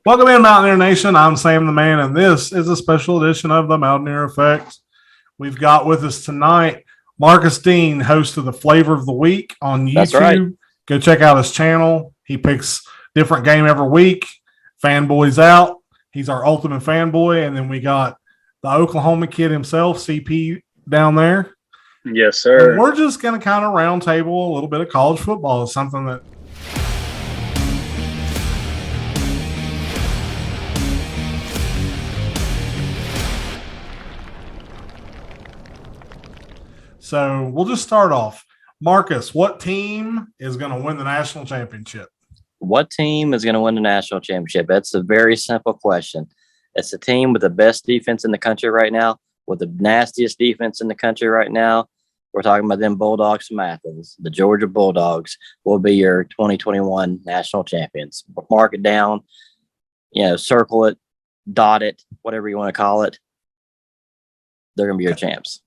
Welcome in, Mountaineer Nation. I'm Sam the Man, and this is a special edition of the Mountaineer Effect. We've got with us tonight Marcus Dean, host of the Flavor of the Week on YouTube. That's right. Go check out his channel. He picks different game every week. Fanboys out. He's our ultimate fanboy. And then we got the Oklahoma kid himself, CP, down there. Yes, sir. And we're just going to kind of round table a little bit of college football. It's something that So we'll just start off. Marcus, what team is going to win the national championship? What team is going to win the national championship? That's a very simple question. It's a team with the best defense in the country right now, with the nastiest defense in the country right now. We're talking about them Bulldogs from Athens. The Georgia Bulldogs will be your 2021 national champions. Mark it down, circle it, dot it, whatever you want to call it. They're going to be your champs.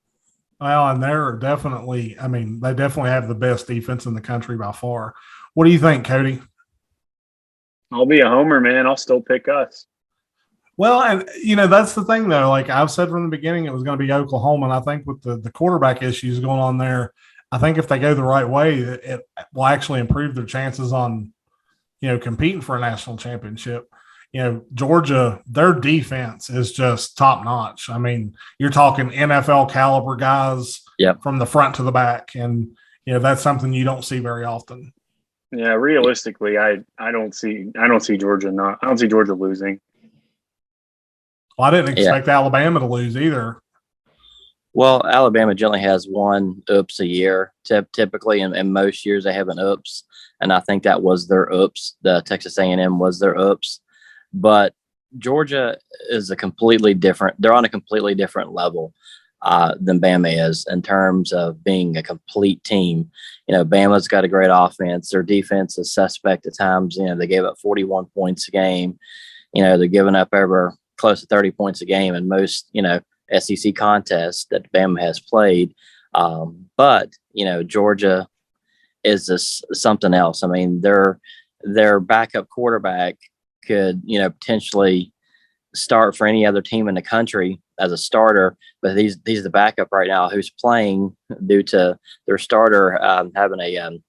Well, and they're definitely, they definitely have the best defense in the country by far. What do you think, Cody? I'll be a homer, man. I'll still pick us. Well, and, that's the thing, though. Like I've said from the beginning, it was going to be Oklahoma. And I think with the quarterback issues going on there, I think if they go the right way, it will actually improve their chances on, competing for a national championship. Georgia, their defense is just top notch. You're talking NFL caliber guys from the front to the back. And, that's something you don't see very often. Yeah, realistically, I don't see Georgia losing. Well, I didn't expect Alabama to lose either. Well, Alabama generally has one oops a year. Typically, in most years, they have an oops. And I think that was their oops. The Texas A&M was their oops. But Georgia is they're on a completely different level than Bama is in terms of being a complete team. Bama's got a great offense. Their defense is suspect at times. They gave up 41 points a game. They're giving up over close to 30 points a game in most, SEC contests that Bama has played. But Georgia is something else. Their backup quarterback could, potentially start for any other team in the country as a starter, but he's the backup right now who's playing due to their starter having a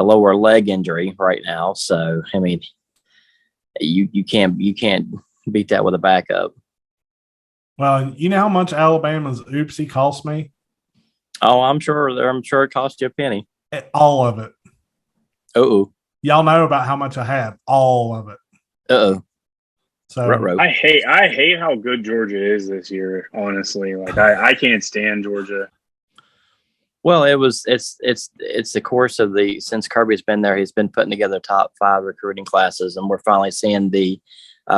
lower leg injury right now. So, you can't beat that with a backup. Well, you know how much Alabama's oopsie cost me? Oh, I'm sure it cost you a penny. All of it. Uh-oh. Y'all know about how much I had. All of it. Uh-oh. So I hate how good Georgia is this year, honestly. Like I can't stand Georgia. Well, it's the course of since Kirby's been there, he's been putting together top 5 recruiting classes, and we're finally seeing the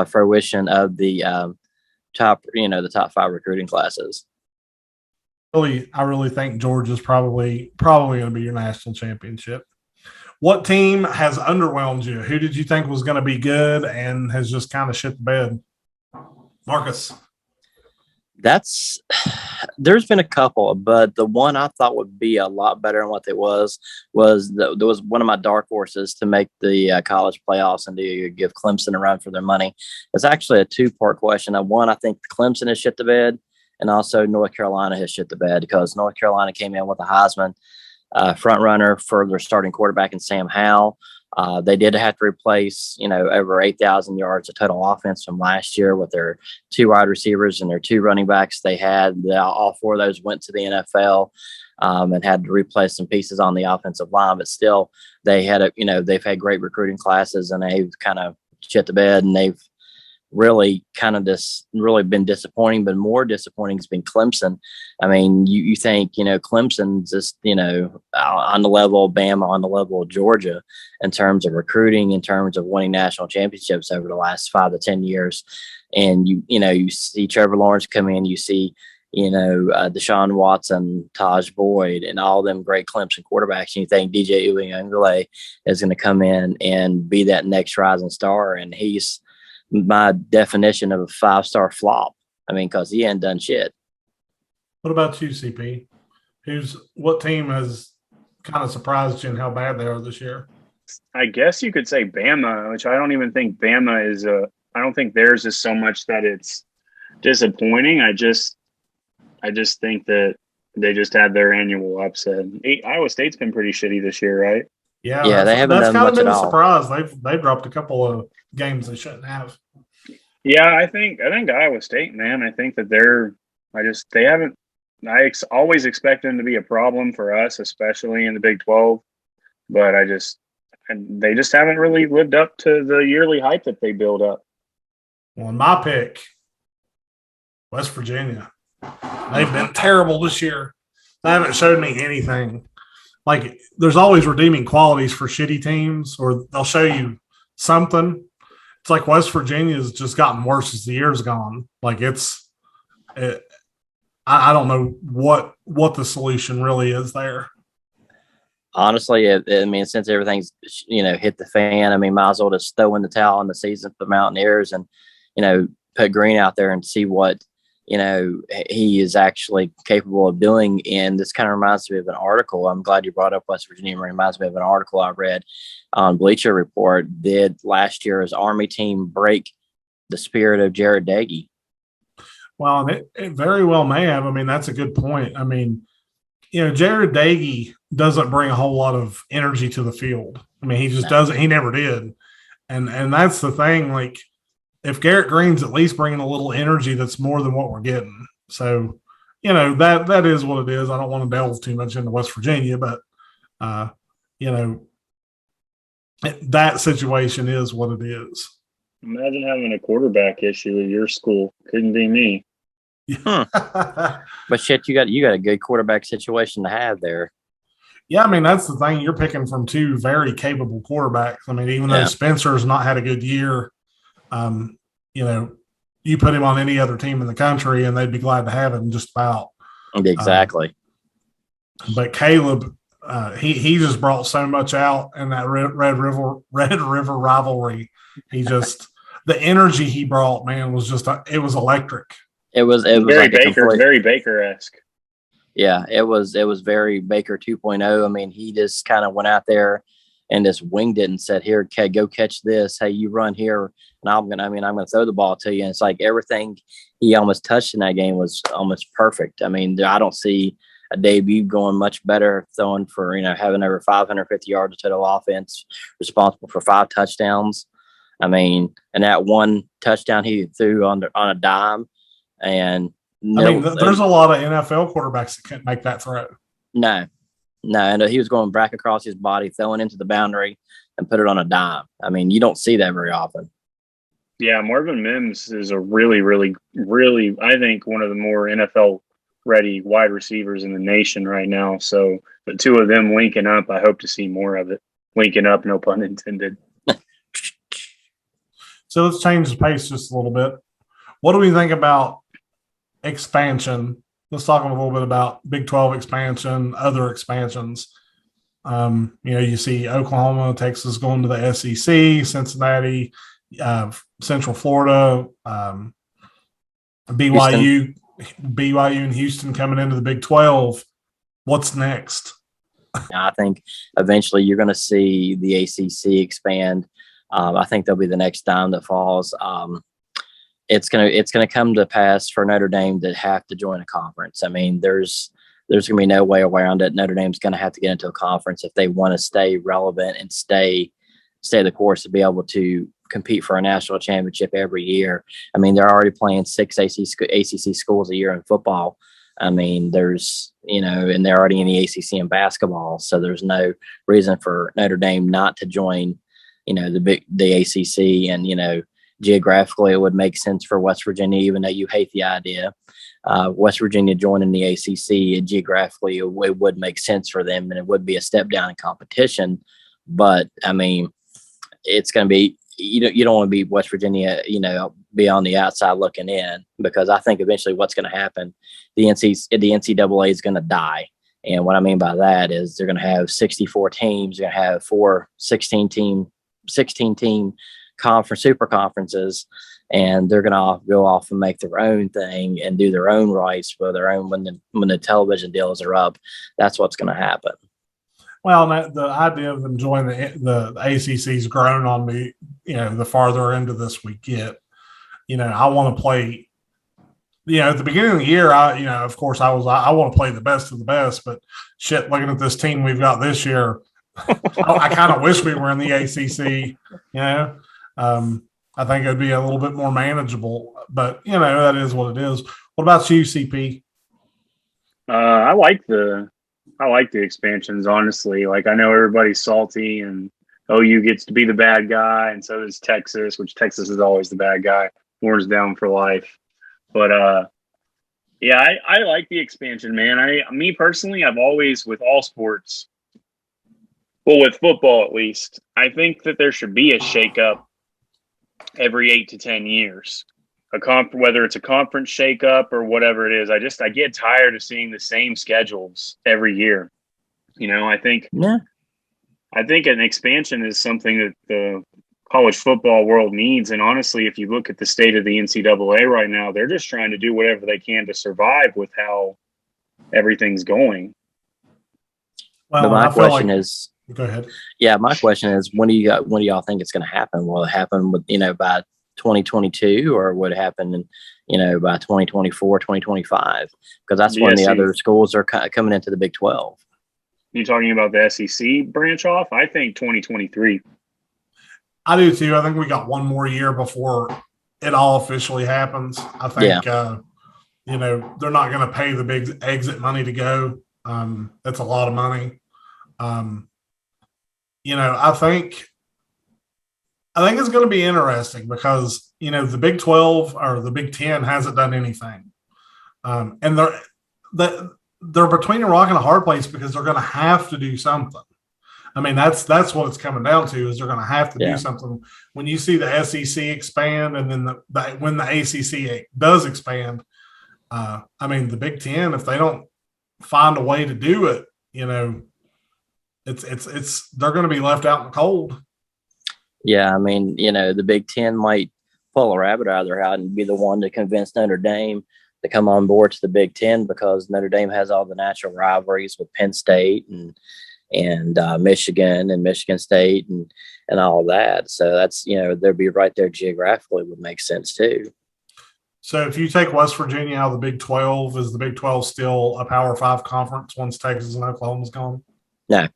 fruition of the top 5 recruiting classes. I really think Georgia's probably going to be your national championship. What team has underwhelmed you? Who did you think was going to be good and has just kind of shit the bed? Marcus. There's been a couple, but the one I thought would be a lot better than what it was there was one of my dark horses to make the college playoffs and to give Clemson a run for their money. It's actually a 2-part question. One, I think Clemson has shit the bed, and also North Carolina has shit the bed because North Carolina came in with a Heisman front runner for their starting quarterback in Sam Howell. They did have to replace, over 8,000 yards of total offense from last year with their 2 wide receivers and their 2 running backs. They had all 4 of those went to the NFL and had to replace some pieces on the offensive line. But still, they had they've had great recruiting classes and they've kind of shit the bed and they've really kind of really been disappointing, but more disappointing has been Clemson. You think, Clemson's just, on the level of Bama, on the level of Georgia in terms of recruiting, in terms of winning national championships over the last 5 to 10 years. And you see Trevor Lawrence come in, you see, Deshaun Watson, Taj Boyd, and all them great Clemson quarterbacks. And you think DJ Uiagalelei is going to come in and be that next rising star. And he's my definition of a 5-star flop. Because he ain't done shit. What about you, CP? What team has kind of surprised you in how bad they are this year? I guess you could say Bama, which I don't even think Bama is don't think theirs is so much that it's disappointing. I just think that they just had their annual upset. Iowa State's been pretty shitty this year, right? Yeah, they haven't that's done kind of much been at a all. surprise. They've dropped a couple of games they shouldn't have. Yeah, I think Iowa State, man. I think that they haven't. Always expect them to be a problem for us, especially in the Big 12. But they just haven't really lived up to the yearly hype that they build up. Well, in my pick, West Virginia. They've been terrible this year. They haven't showed me anything. Like, there's always redeeming qualities for shitty teams, or they'll show you something. It's like West Virginia's just gotten worse as the year's gone. Like, I don't know what the solution really is there. Honestly, I mean, since everything's, hit the fan, I mean, might as well just throw in the towel in the season for the Mountaineers and, put Green out there and see what, he is actually capable of doing. And this kind of reminds me of an article. I'm glad you brought up West Virginia. It reminds me of an article I read on Bleacher Report. Did last year's Army team break the spirit of JERD? Well, it very well may have. I mean, that's a good point. I mean, JERD doesn't bring a whole lot of energy to the field. I mean, he just doesn't. He never did. And that's the thing. Like, if Garrett Green's at least bringing a little energy, that's more than what we're getting. So, that is what it is. I don't want to delve too much into West Virginia, but, that situation is what it is. Imagine having a quarterback issue at your school. Couldn't be me. But shit, you got a good quarterback situation to have there. Yeah, I mean, that's the thing. You're picking from two very capable quarterbacks. I mean, even though Spencer's not had a good year, you put him on any other team in the country and they'd be glad to have him just about. Exactly. But Caleb, he just brought so much out in that Red River rivalry. He just the energy he brought, man, was just it was electric. It was very like Baker, very Baker-esque. Yeah, it was very Baker 2.0. I mean, he just kind of went out there and just winged it and said, "Here, okay, go catch this. Hey, you run here, and I'm gonna throw the ball to you." And it's like everything he almost touched in that game was almost perfect. I mean, I don't see a debut going much better, throwing for having over 550 yards of total offense, responsible for 5 touchdowns. I mean, and that one touchdown he threw on a dime, and there's a lot of NFL quarterbacks that can't make that throw. No, and he was going back across his body, throwing into the boundary, and put it on a dime. I mean, you don't see that very often. Yeah, Marvin Mims is a really, really, really, I think, one of the more NFL-ready wide receivers in the nation right now. So the two of them linking up, I hope to see more of it. Linking up, no pun intended. So let's change the pace just a little bit. What do we think about expansion? Let's talk a little bit about Big 12 expansion, other expansions. You see Oklahoma, Texas going to the SEC, Cincinnati, Central Florida, BYU and Houston coming into the Big 12. What's next? I think eventually you're going to see the ACC expand. I think they'll be the next dime that falls. It's gonna come to pass for Notre Dame to have to join a conference. I mean, there's gonna be no way around it. Notre Dame's gonna have to get into a conference if they want to stay relevant and stay the course to be able to compete for a national championship every year. I mean, they're already playing 6 ACC schools a year in football. I mean, and they're already in the ACC in basketball, so there's no reason for Notre Dame not to join, the ACC. And, geographically, it would make sense for West Virginia, even though you hate the idea. West Virginia joining the ACC, geographically, it would make sense for them, and it would be a step down in competition. But, I mean, it's going to be, you don't want to be West Virginia, be on the outside looking in, because I think eventually what's going to happen, the NCAA is going to die. And what I mean by that is they're going to have 64 teams. They're going to have 4 16 team conference super conferences, and they're going to go off and make their own thing and do their own rights for their own when the television deals are up. That's what's going to happen. Well, the idea of them joining the ACC's grown on me. The farther into this we get, I want to play. At the beginning of the year, of course, I want to play the best of the best. But shit, looking at this team we've got this year, I kind of wish we were in the ACC. I think it'd be a little bit more manageable. But that is what it is. What about you, CP? I like the expansions, honestly. Like, I know everybody's salty and OU gets to be the bad guy, and so does Texas, which Texas is always the bad guy. Horns down for life. But yeah, I like the expansion, man. Me personally, I've always, with all sports, well, with football at least, I think that there should be a shakeup every 8 to 10 years. Whether it's a conference shakeup or whatever it is, I get tired of seeing the same schedules every year. I think an expansion is something that the college football world needs. And honestly, if you look at the state of the NCAA right now, they're just trying to do whatever they can to survive with how everything's going. Well, my question is, go ahead. Yeah, my question is, when do y'all think it's going to happen? Will it happen with by 2022, or would it happen by 2024, 2025? Because that's when the other schools are coming into the Big 12. You talking about the SEC branch off? I think 2023. I do too. I think we got one more year before it all officially happens. I think, they're not going to pay the big exit money to go. That's a lot of money. I think it's going to be interesting because, the Big 12 or the Big 10 hasn't done anything. And they're between a rock and a hard place because they're going to have to do something. I mean, that's what it's coming down to, is they're going to have to do something. When you see the SEC expand, and then when the ACC does expand, the Big Ten, if they don't find a way to do it, they're going to be left out in the cold. Yeah, the Big Ten might pull a rabbit out of their hat and be the one to convince Notre Dame to come on board to the Big Ten, because Notre Dame has all the natural rivalries with Penn State and Michigan and Michigan State and all that. So that's, they'd be right there geographically, would make sense too. So if you take West Virginia out of the Big 12, is the Big 12 still a Power 5 conference once Texas and Oklahoma's gone? No.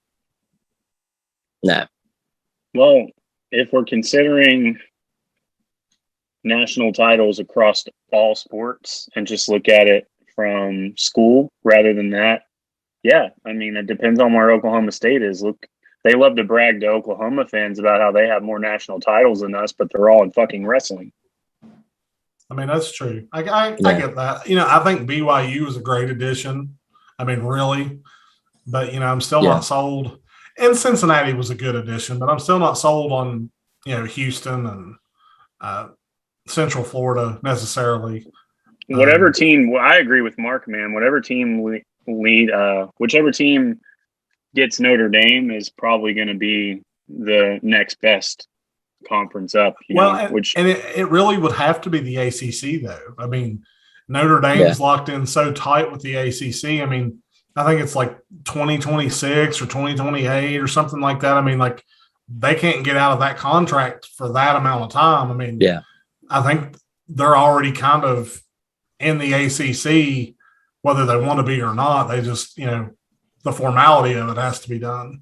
Well, if we're considering national titles across all sports and just look at it from school rather than that, yeah, it depends on where Oklahoma State is. Look, they love to brag to Oklahoma fans about how they have more national titles than us, but they're all in fucking wrestling. That's true. I get that. I think BYU is a great addition. Really. But, I'm still not sold. And Cincinnati was a good addition, but I'm still not sold on, Houston and Central Florida necessarily. Whatever team, I agree with Mark, man. Whatever team whichever team gets Notre Dame is probably going to be the next best conference up. It really would have to be the ACC, though. Notre Dame's locked in so tight with the ACC. I think it's like 2026 or 2028 or something like that. They can't get out of that contract for that amount of time. I think they're already kind of in the ACC, whether they want to be or not. They just, the formality of it has to be done.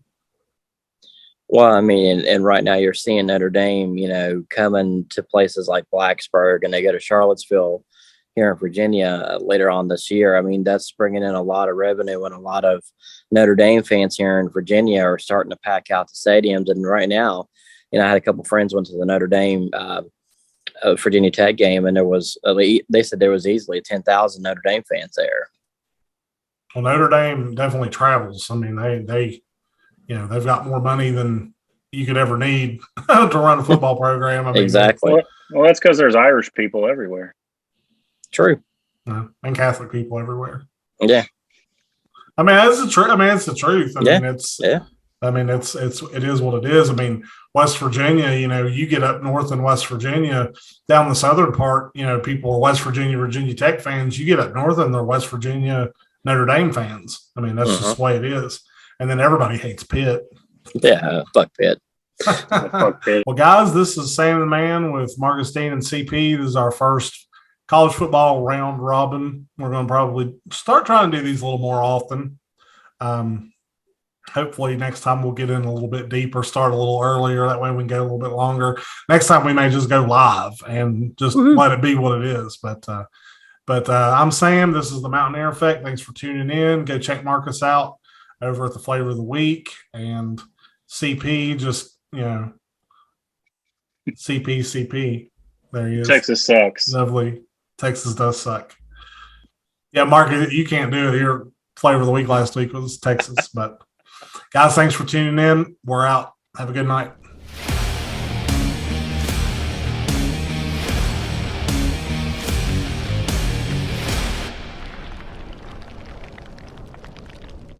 Well, and right now you're seeing Notre Dame, coming to places like Blacksburg, and they go to Charlottesville here in Virginia later on this year. That's bringing in a lot of revenue, and a lot of Notre Dame fans here in Virginia are starting to pack out the stadiums. And right now, I had a couple friends went to the Notre Dame Virginia Tech game, and they said there was easily 10,000 Notre Dame fans there. Well, Notre Dame definitely travels. They've got more money than you could ever need to run a football program. Exactly. Well, that's because there's Irish people everywhere. True. And Catholic people everywhere. Yeah. It's the truth. It's the truth. It is what it is. West Virginia, you get up north in West Virginia, down the southern part, people are West Virginia Tech fans. You get up north and they're West Virginia Notre Dame fans. That's just the way it is. and then everybody hates Pitt. Yeah, fuck Pitt. Fuck Pitt. Well, guys, this is Sam the Man with Marcus Dean and CP. This is our first college football round robin. We're going to probably start trying to do these a little more often. Hopefully next time we'll get in a little bit deeper, start a little earlier. That way we can go a little bit longer. Next time we may just go live and just let it be what it is. But I'm Sam. This is the Mountaineer Effect. Thanks for tuning in. Go check Marcus out over at the Flavor of the Week. And CP, just, CP. There he is. Texas sucks. Lovely. Texas does suck. Yeah, Mark, you can't do it. Your Flavor of the Week last week was Texas. But guys, thanks for tuning in. We're out. Have a good night.